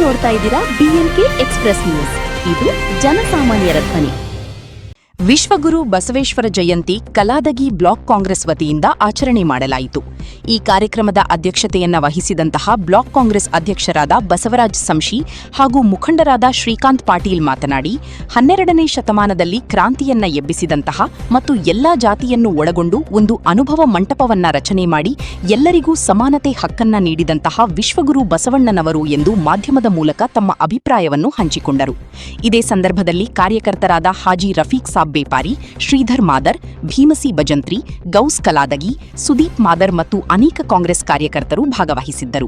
ನೋಡ್ತಾ ಇದ್ದೀರಾ BNK express news. ಇದು ಜನಸಾಮಾನ್ಯರ ಧ್ವನಿ. ವಿಶ್ವಗುರು ಬಸವೇಶ್ವರ ಜಯಂತಿ ಕಲಾದಗಿ ಬ್ಲಾಕ್ ಕಾಂಗ್ರೆಸ್ ವತಿಯಿಂದ ಆಚರಣೆ ಮಾಡಲಾಯಿತು. ಈ ಕಾರ್ಯಕ್ರಮದ ಅಧ್ಯಕ್ಷತೆಯನ್ನ ವಹಿಸಿದಂತಹ ಬ್ಲಾಕ್ ಕಾಂಗ್ರೆಸ್ ಅಧ್ಯಕ್ಷರಾದ ಬಸವರಾಜ್ ಸಂಶಿ ಹಾಗೂ ಮುಖಂಡರಾದ ಶ್ರೀಕಾಂತ್ ಪಾಟೀಲ್ ಮಾತನಾಡಿ, 12ನೇ ಶತಮಾನದಲ್ಲಿ ಕ್ರಾಂತಿಯನ್ನ ಎಬ್ಬಿಸಿದಂತಹ ಮತ್ತು ಎಲ್ಲಾ ಜಾತಿಯನ್ನು ಒಳಗೊಂಡು ಒಂದು ಅನುಭವ ಮಂಟಪವನ್ನ ರಚನೆ ಮಾಡಿ ಎಲ್ಲರಿಗೂ ಸಮಾನತೆ ಹಕ್ಕನ್ನ ನೀಡಿದಂತಹ ವಿಶ್ವಗುರು ಬಸವಣ್ಣನವರು ಎಂದು ಮಾಧ್ಯಮದ ಮೂಲಕ ತಮ್ಮ ಅಭಿಪ್ರಾಯವನ್ನು ಹಂಚಿಕೊಂಡರು. ಇದೇ ಸಂದರ್ಭದಲ್ಲಿ ಕಾರ್ಯಕರ್ತರಾದ ಹಾಜಿ ರಫೀಕ್ ಸಾಬ್ ಬೇಪಾರಿ, ಶ್ರೀಧರ್ ಮಾದರ್, ಭೀಮಸಿ ಭಜಂತ್ರಿ, ಗೌಸ್ ಕಲಾದಗಿ, ಸುದೀಪ್ ಮಾದರ್ ಮತ್ತು ಅನೇಕ ಕಾಂಗ್ರೆಸ್ ಕಾರ್ಯಕರ್ತರು ಭಾಗವಹಿಸಿದ್ದರು.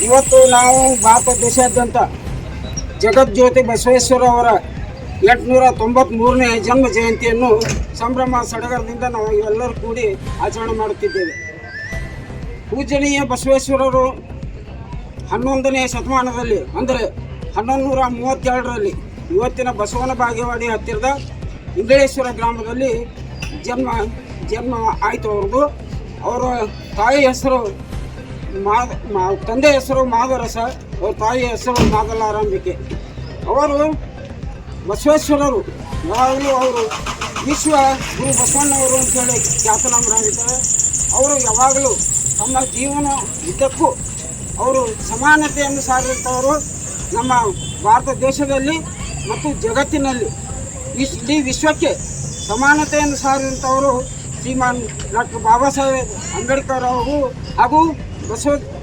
ಇವತ್ತು ನಾವು ಭಾರತ ದೇಶಾದ್ಯಂತ ಜಗಜ್ಯೋತಿ ಬಸವೇಶ್ವರ ಅವರ 893ನೇ ಜನ್ಮ ಜಯಂತಿಯನ್ನು ಸಂಭ್ರಮ ಸಡಗರದಿಂದ ನಾವು ಎಲ್ಲರೂ ಕೂಡಿ ಆಚರಣೆ ಮಾಡುತ್ತಿದ್ದೇವೆ. ಪೂಜನೀಯ ಬಸವೇಶ್ವರರು 11ನೇ ಶತಮಾನದಲ್ಲಿ ಅಂದರೆ 1132ರಲ್ಲಿ ಇವತ್ತಿನ ಬಸವನ ಬಾಗೇವಾಡಿ ಹತ್ತಿರದ ಇಂಗಳೇಶ್ವರ ಗ್ರಾಮದಲ್ಲಿ ಜನ್ಮ ಆಯಿತು ಅವ್ರದ್ದು. ಅವರ ತಾಯಿ ಹೆಸರು ತಂದೆ ಹೆಸರು ಮಾದರಸ, ಅವ್ರ ತಾಯಿ ಹೆಸರು ಮಾದಲಾರಂಭಿಕೆ. ಅವರು ಬಸವೇಶ್ವರರು ಯಾವಾಗಲೂ ಅವರು ವಿಶ್ವ ಗುರು ಬಸವಣ್ಣವರು ಅಂತೇಳಿ ಖ್ಯಾತನಾಮರಾಗಿದ್ದಾರೆ. ಅವರು ಯಾವಾಗಲೂ ತಮ್ಮ ಜೀವನ ಉದ್ದಕ್ಕೂ ಅವರು ಸಮಾನತೆಯನ್ನು ಸಾರಿದಂಥವರು. ನಮ್ಮ ಭಾರತ ದೇಶದಲ್ಲಿ ಮತ್ತು ಜಗತ್ತಿನಲ್ಲಿ ಇಡೀ ವಿಶ್ವಕ್ಕೆ ಸಮಾನತೆಯನ್ನು ಸಾರಿದಂಥವರು ಶ್ರೀಮಾನ್ ಡಾಕ್ಟರ್ ಬಾಬಾ ಸಾಹೇಬ್ ಅಂಬೇಡ್ಕರ್ ಅವರು ಹಾಗೂ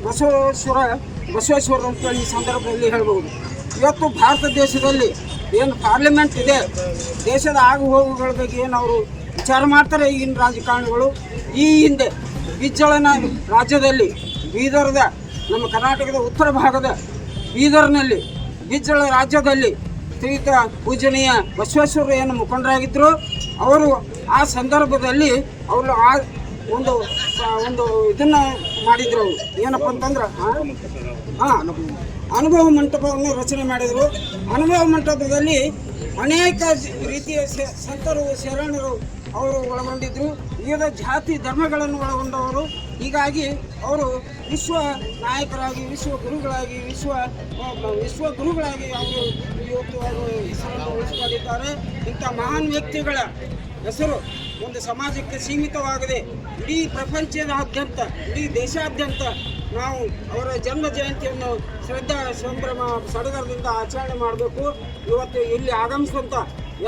ಬಸವೇಶ್ವರ ಅಂತ ಈ ಸಂದರ್ಭದಲ್ಲಿ ಹೇಳ್ಬೋದು. ಇವತ್ತು ಭಾರತ ದೇಶದಲ್ಲಿ ಏನು ಪಾರ್ಲಿಮೆಂಟ್ ಇದೆ, ದೇಶದ ಆಗು ಹೋಗುಗಳ ಬಗ್ಗೆ ಏನು ಅವರು ವಿಚಾರ ಮಾಡ್ತಾರೆ ಈಗಿನ ರಾಜಕಾರಣಿಗಳು. ಈ ಹಿಂದೆ ಬಿಜ್ಜಳನ ರಾಜ್ಯದಲ್ಲಿ ಬೀದರ್ದ ನಮ್ಮ ಕರ್ನಾಟಕದ ಉತ್ತರ ಭಾಗದ ಬೀದರ್ನಲ್ಲಿ ಬಿಜ್ಜಳ ರಾಜ್ಯದಲ್ಲಿ ಶ್ರೀಯುತ ಪೂಜನೀಯ ಬಸವೇಶ್ವರರು ಏನು ಮುಖಂಡರಾಗಿದ್ದರು, ಅವರು ಆ ಸಂದರ್ಭದಲ್ಲಿ ಅವರು ಒಂದು ಇದನ್ನು ಮಾಡಿದರು. ಅವರು ಏನಪ್ಪ ಅಂತಂದ್ರೆ ಅನುಭವ ಮಂಟಪವನ್ನು ರಚನೆ ಮಾಡಿದರು. ಅನುಭವ ಮಂಟಪದಲ್ಲಿ ಅನೇಕ ರೀತಿಯ ಸಂತರು ಶರಣರು ಅವರು ಒಳಗೊಂಡಿದ್ದರು. ವಿವಿಧ ಜಾತಿ ಧರ್ಮಗಳನ್ನು ಒಳಗೊಂಡವರು. ಹೀಗಾಗಿ ಅವರು ವಿಶ್ವ ನಾಯಕರಾಗಿ, ವಿಶ್ವ ಗುರುಗಳಾಗಿ ಅವರು ಇವತ್ತು ಹೆಸರನ್ನು ಉಳಿಸಿಕೊಂಡಿದ್ದಾರೆ. ಇಂಥ ಮಹಾನ್ ವ್ಯಕ್ತಿಗಳ ಹೆಸರು ಒಂದು ಸಮಾಜಕ್ಕೆ ಸೀಮಿತವಾಗದೆ ಇಡೀ ಪ್ರಪಂಚದಾದ್ಯಂತ, ಇಡೀ ದೇಶಾದ್ಯಂತ ನಾವು ಅವರ ಜನ್ಮ ಜಯಂತಿಯನ್ನು ಶ್ರದ್ಧಾ ಸಂಭ್ರಮ ಸಡಗರದಿಂದ ಆಚರಣೆ ಮಾಡಬೇಕು. ಇವತ್ತು ಇಲ್ಲಿ ಆಗಮಿಸಿದಂಥ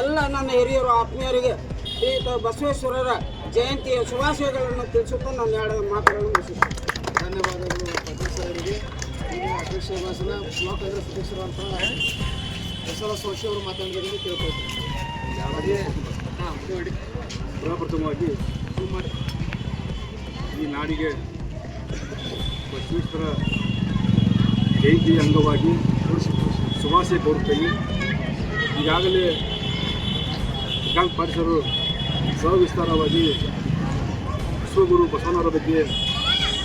ಎಲ್ಲ ನನ್ನ ಹಿರಿಯರು, ಆತ್ಮೀಯರಿಗೆ ಶ್ರೀಯುತ ಬಸವೇಶ್ವರರ ಜಯಂತಿಯ ಶುಭಾಶಯಗಳನ್ನು ತಿಳಿಸುತ್ತಾ ನಾನು ಎರಡು ಮಾತುಗಳನ್ನು ಮುಗಿಸುತ್ತೇನೆ. ಧನ್ಯವಾದಗಳು ಅಧ್ಯಕ್ಷರಿಗೆ. ಅಧ್ಯಕ್ಷ ಭಾಷಣ ಬ್ಲಾಕ್ ಕಾಂಗ್ರೆಸ್ ಅಧ್ಯಕ್ಷರಂತಹ ಬಸವರಾಜ ಸಂಶಿ ಅವರು ಮಾತನಾಡೋದನ್ನು ಕೇಳ್ಕೊಳ್ತೀನಿ. ಪ್ರಪ್ರಥಮವಾಗಿ ಈ ನಾಡಿಗೆ ಬಸವೇಶ್ವರ ಜಯಂತಿ ಅಂಗವಾಗಿ ಶುಭಾಶಯ ಕೋರುತ್ತೇನೆ. ಈಗಾಗಲೇ ಶ್ರೀಕಾಂತ್ ಪಾಟೀಲರು ಸವಿಸ್ತಾರವಾಗಿ ವಿಶ್ವಗುರು ಬಸವಣ್ಣವರ ಬಗ್ಗೆ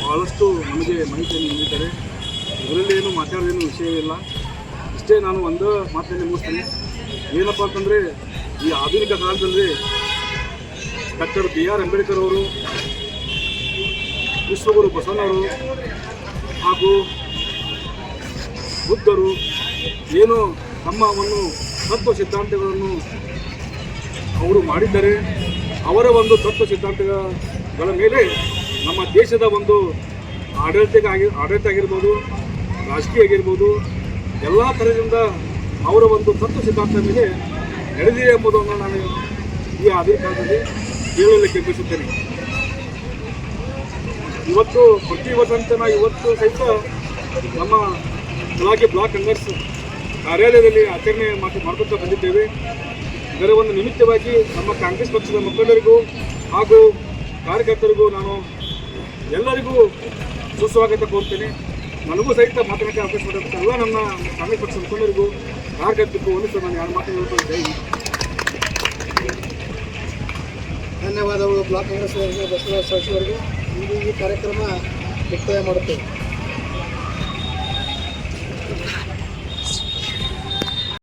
ಭಾಳಷ್ಟು ನಮಗೆ ಮಾಹಿತಿಯನ್ನು ನೀಡಿದ್ದಾರೆ. ಇದರಲ್ಲಿ ಏನು ಮಾತಾಡೋದೇನು ವಿಷಯ ಇಲ್ಲ. ಇಷ್ಟೇ ನಾನು ಒಂದು ಮಾತನ್ನು ಮುಗಿಸ್ತೇನೆ. ಏನಪ್ಪ ಅಂತಂದರೆ, ಈ ಆಧುನಿಕ ಕಾಲದಲ್ಲಿ ಡಾಕ್ಟರ್ BR ಅಂಬೇಡ್ಕರ್ ಅವರು, ವಿಶ್ವಗುರು ಬಸವಣ್ಣವರು ಹಾಗೂ ಬುದ್ಧರು ಏನು ತಮ್ಮ ಒಂದು ತತ್ವ ಸಿದ್ಧಾಂತಗಳನ್ನು ಅವರು ಮಾಡಿದ್ದಾರೆ. ಅವರ ಒಂದು ತತ್ವ ಸಿದ್ಧಾಂತಗಳ ಮೇಲೆ ನಮ್ಮ ದೇಶದ ಒಂದು ಆಡಳಿತ ಆಗಿರ್ಬೋದು, ರಾಜಕೀಯ ಆಗಿರ್ಬೋದು, ಎಲ್ಲ ಥರದಿಂದ ಅವರ ಒಂದು ತತ್ವ ಸಿದ್ಧಾಂತದ ಮೇಲೆ ನಡೆದಿದೆ ಎಂಬುದನ್ನು ನಾನು ಈ ಆಧುನಿಕದಲ್ಲಿ ಹೇಳಲಿಕ್ಕೆ ಬಯಸುತ್ತೇನೆ. ಇವತ್ತು ಪ್ರತಿ ವರ್ಷಂತೆ ನಾವು ಇವತ್ತು ಸಹಿತ ನಮ್ಮ ಇಲಾಖೆ ಬ್ಲಾಕ್ ಕಾಂಗ್ರೆಸ್ ಕಾರ್ಯಾಲಯದಲ್ಲಿ ಆಚರಣೆ ಮಾಡ್ಕೊತಾ ಬಂದಿದ್ದೇವೆ. ಇದರ ಒಂದು ನಿಮಿತ್ತವಾಗಿ ನಮ್ಮ ಕಾಂಗ್ರೆಸ್ ಪಕ್ಷದ ಮುಖಂಡರಿಗೂ ಹಾಗೂ ಕಾರ್ಯಕರ್ತರಿಗೂ ನಾನು ಎಲ್ಲರಿಗೂ ಸುಸ್ವಾಗತ ಕೋರ್ತೇನೆ. ನನಗೂ ಸಹಿತ ಮಾತನಾಡಕ್ಕೆ ಅವಕಾಶ ಮಾಡಿದಂಥ ಎಲ್ಲ ನನ್ನ ಕಾಂಗ್ರೆಸ್ ಪಕ್ಷದ ಮುಖಂಡರಿಗೂ ಕಾರ್ಯಕರ್ತರಿಗೂ ಒಂದು ನಾನು ಎರಡು ಮಾತು ಹೇಳ್ತಾ ಧನ್ಯವಾದಗಳು ಬ್ಲಾಕ್ ಕಾಂಗ್ರೆಸ್ ಬಸವರಾಜ ಸಂಶಿ ಅವರಿಗೆ. ಈ ಕಾರ್ಯಕ್ರಮ ಮುಕ್ತಾಯ ಮಾಡುತ್ತೇವೆ.